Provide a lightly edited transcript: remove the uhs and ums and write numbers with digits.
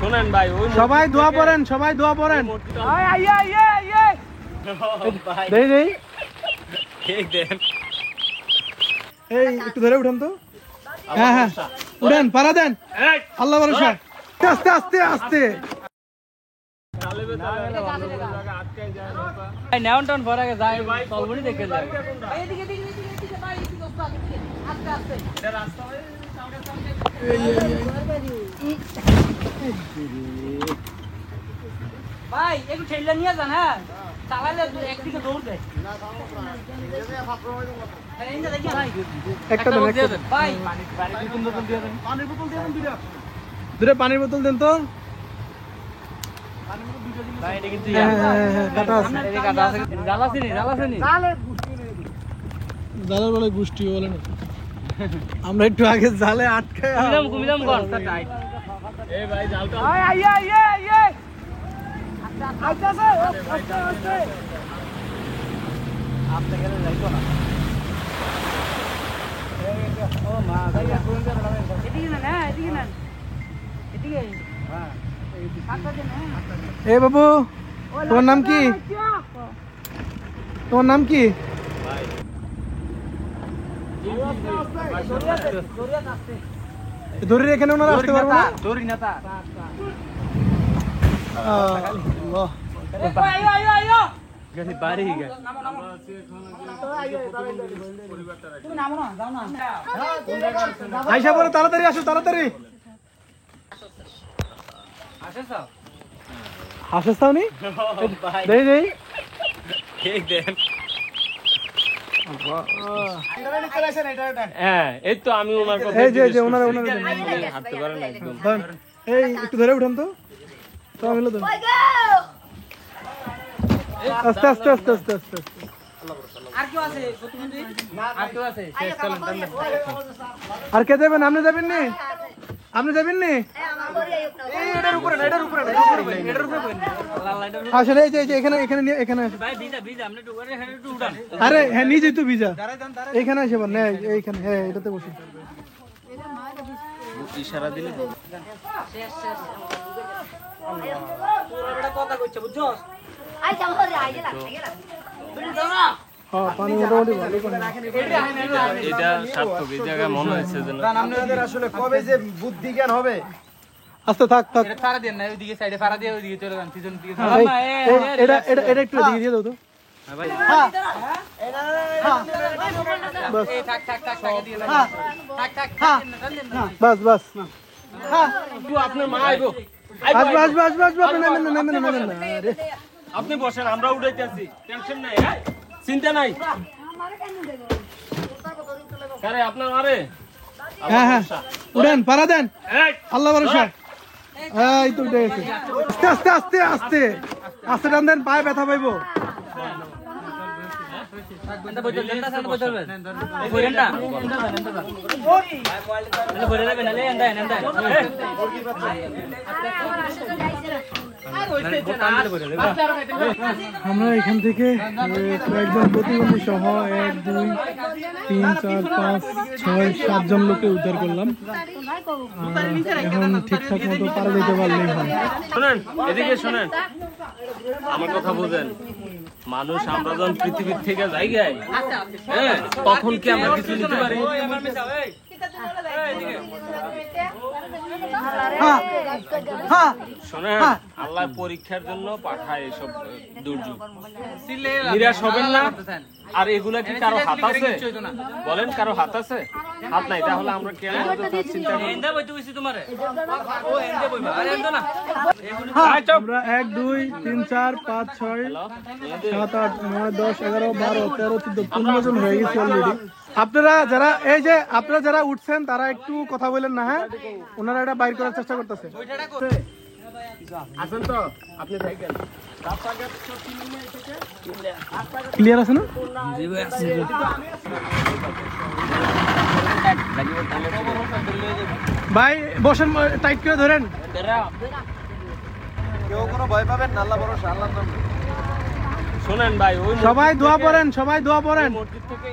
শোনেন ভাই, ওই সবাই দোয়া পড়েন, সবাই দোয়া পড়েন। দেই দেই ঠিক দেন। এই একটু ধরে উঠেন তো। হ্যাঁ হ্যাঁ উঠেন, পারা দেন, আল্লাহ ভরসা। আস্তে আস্তে আস্তে নেওয়ান ভরা যায় তলবনি দেখে যায়। ভাই একটু ঠেলে নিয়ে যান, হ্যাঁ চালাইলে একদিকে দৌড় দেয়। একটা দেন, একটা ভাই দুটো পানির বোতল দেন তো। জালের বলে গোষ্ঠী বলে না, আমরা একটু আগে জালে আটকে এ বাবু, তোমার নাম কি? তোমার নাম কি? দড়ির এখানে ওনারা আসতে পারবো না? দড়ি না তা আইসা পরে তাড়াতাড়ি আসো, তাড়াতাড়ি। হাসেস তাওনি দেই দেই ঠিক দেন। হ্যাঁ এই তো আমি ওনার কথা, এই যে ওনারা হাঁটতে পারেন না একদম। এই একটু ধরে উঠেন তো, তো আমি ধরুন। আস্তে আস্তে আস্তে আস্তে আস্তে আর কেউ আছে? আর কেউ আছে? আর কে যাবেন? আপনি যাবেন নি? আপনি যাবেন নি? আসলে এই যে এখানে এখানে এখানে আরে হ্যাঁ নিজেই তো ভিজা, এখানে আসে বল না, এইখানে হ্যাঁ এটাতে বসে ইশারা দিলে কথা কইছে বুঝছো? পানি মোটামুটি ভালো করে। এটা সার্থক এই জায়গায় মনে হচ্ছে যেন আপনাদের আসলে কবে যে বুদ্ধি জ্ঞান হবে? আস্তে থাক থাক, এটা ফাড়া দেন না, ওইদিকে সাইডে ফাড়া দিয়ে ওইদিকে চলে যান, পিছন দিকে। এটা এটা এটা একটু দিয়ে দিয়ে দাও তো। বাস এই থাক থাক থাক টাকা দিয়ে দেন। থাক থাক বাস বাস, আপনার মা আইবো, আসবে আসবে আসবে আসবে, আপনি নেমেন না নেমেন না নেমেন না। আরে আপনি বসেন, আমরা উঠাইতেছি, টেনশন নাই, চিন্তা নাই। আরে আপনার মারে হ্যাঁ হ্যাঁ উঠেন, পারা দেন, আল্লাহ ভরসা। এই তো উঠে গেছে। আস্তে আস্তে আস্তে আস্তে আস্তে টান দেন, পায়ে ব্যথা পাইবো। আমরা এখান থেকে কয়েকজন প্রতিবন্ধী সহ 1 2 3 4 5 6 7 জন লোককে উদ্ধার করলাম। এখন ঠিকঠাক মতো পারা যেতে পারলেই হয়। শুনেন, এদিকে শুনেন, আমার কথা বুঝেন। মানুষ আমরা যখন পৃথিবীর থেকে জায়গায়, হ্যাঁ তখন কি আমরা কিছু নিতে পারি? শোনেন, আল্লাহ পরীক্ষার জন্য পাঠায় এসব দুর্যোগ, নিরাশ হবেন না। আর এগুলা কি কারো হাত আছে? বলেন, কারো হাত আছে? হাত নাই, তাহলে আমরা কেন চিন্তা করি? আমরা 1 2 3 4 5 6 7 8 9 10 11 12 13 14 15 জন হয়ে গেছে অলরেডি। আপনারা যারা এই যে আপনারা যারা উঠছেন তারা একটু কথা বলেন না, হ্যাঁ ওনারা এটা বাইর করার চেষ্টা করতেছে। আছেন তো আপনি থাকেন, ক্লিয়ার আছে না? ভাই বসেন, টাইট করে ধরেন। কেউ কোনো ভয় পাবেন না, আল্লাহ ভরসা, আল্লাহর নামে। শোনেন ভাই, ওই সবাই দোয়া পড়েন, সবাই দোয়া পড়েন। মসজিদ থেকে